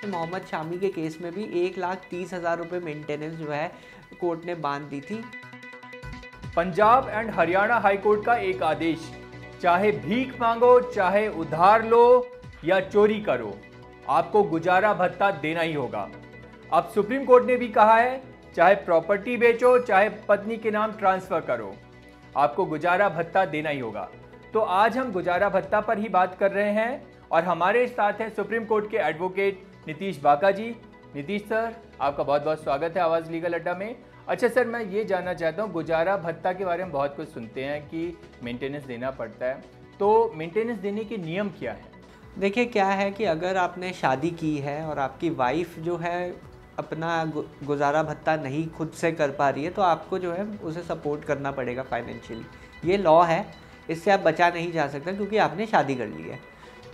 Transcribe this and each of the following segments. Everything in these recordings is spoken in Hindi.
मोहम्मद शामी के केस में भी 1,30,000 रुपये मेंटेनेंस जो है कोर्ट ने बांध दी थी। पंजाब एंड हरियाणा हाईकोर्ट का एक आदेश, चाहे भीख मांगो, चाहे उधार लो या चोरी करो, आपको गुजारा भत्ता देना ही होगा। अब सुप्रीम कोर्ट ने भी कहा है, चाहे प्रॉपर्टी बेचो, चाहे पत्नी के नाम ट्रांसफर करो, आपको गुजारा भत्ता देना ही होगा। तो आज हम गुजारा भत्ता पर ही बात कर रहे हैं और हमारे साथ हैं सुप्रीम कोर्ट के एडवोकेट नीतीश बाका जी। नीतीश सर, आपका बहुत बहुत स्वागत है आवाज़ लीगल अड्डा में। अच्छा सर, मैं ये जानना चाहता हूँ, गुजारा भत्ता के बारे में बहुत कुछ सुनते हैं कि मेंटेनेंस देना पड़ता है, तो मेंटेनेंस देने के नियम क्या है? देखिए, क्या है कि अगर आपने शादी की है और आपकी वाइफ जो है अपना गुजारा भत्ता नहीं खुद से कर पा रही है, तो आपको जो है उसे सपोर्ट करना पड़ेगा फाइनेंशियली। ये लॉ है, इससे आप बचा नहीं जा सकता क्योंकि आपने शादी कर ली है।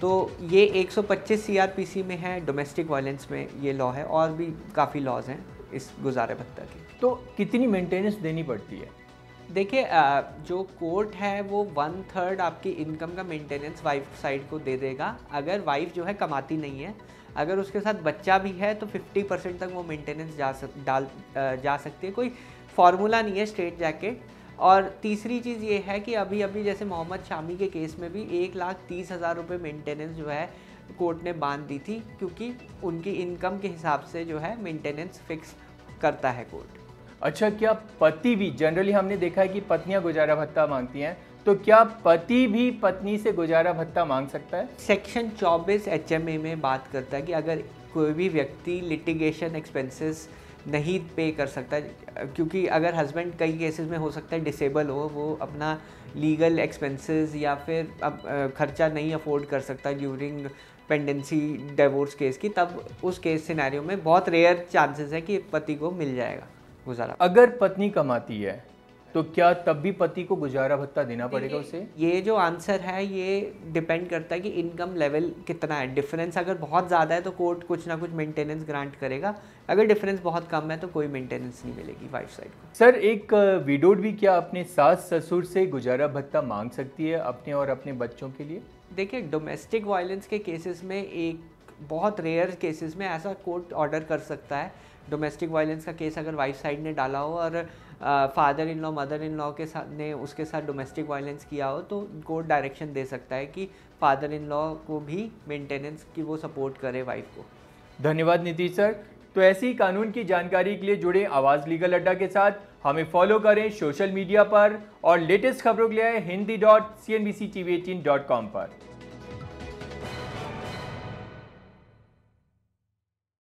तो ये 125 सीआरपीसी में है, डोमेस्टिक वायलेंस में ये लॉ है, और भी काफ़ी लॉज हैं इस गुजारा भत्ता के। तो कितनी मेंटेनेंस देनी पड़ती है? देखिए, जो कोर्ट है वो 1/3 आपकी इनकम का मेंटेनेंस वाइफ साइड को दे देगा। अगर वाइफ जो है कमाती नहीं है, अगर उसके साथ बच्चा भी है, तो 50% तक वो मेंटेनेंस जा सकती है। कोई फार्मूला नहीं है स्ट्रेट जैकेट। और तीसरी चीज़ ये है कि अभी जैसे मोहम्मद शामी के केस में भी 1,30,000 रुपये मेंटेनेंस जो है कोर्ट ने बांध दी थी, क्योंकि उनकी इनकम के हिसाब से जो है मेंटेनेंस फिक्स करता है कोर्ट। अच्छा, क्या पति भी, जनरली हमने देखा है कि पत्नियां गुजारा भत्ता मांगती हैं, तो क्या पति भी पत्नी से गुजारा भत्ता मांग सकता है? सेक्शन 24 HMA में बात करता है कि अगर कोई भी व्यक्ति लिटिगेशन एक्सपेंसेस नहीं पे कर सकता, क्योंकि अगर हस्बैंड कई केसेस में हो सकता है डिसेबल हो, वो अपना लीगल एक्सपेंसेस या फिर अब खर्चा नहीं अफोर्ड कर सकता ड्यूरिंग पेंडेंसी डिवोर्स केस की, तब उस केस सिनेरियो में बहुत रेयर चांसेस है कि पति को मिल जाएगा गुजारा। अगर पत्नी कमाती है तो क्या तब भी पति को गुजारा भत्ता देना पड़ेगा उसे? ये जो आंसर है ये डिपेंड करता है कि इनकम लेवल कितना है। डिफरेंस अगर बहुत ज़्यादा है तो कोर्ट कुछ ना कुछ मेंटेनेंस ग्रांट करेगा, अगर डिफरेंस बहुत कम है तो कोई मेंटेनेंस नहीं मिलेगी वाइफ साइड को। सर, एक विडोड भी क्या अपने सास ससुर से गुजारा भत्ता मांग सकती है अपने और अपने बच्चों के लिए? देखिए, डोमेस्टिक वायलेंस के केसेस में एक बहुत रेयर केसेस में ऐसा कोर्ट ऑर्डर कर सकता है। डोमेस्टिक वायलेंस का केस अगर वाइफ साइड ने डाला हो और father in law mother in law के साथ ने उसके साथ डोमेस्टिक वायलेंस किया हो, तो कोर्ट डायरेक्शन दे सकता है कि फादर इन लॉ को भी मेंटेनेंस की वो सपोर्ट करे वाइफ को। धन्यवाद नीतीश सर। तो ऐसी ही कानून की जानकारी के लिए जुड़े आवाज़ लीगल अड्डा के साथ। हमें फॉलो करें सोशल मीडिया पर और लेटेस्ट खबरों के लिए hindi.cnbctv18.com पर।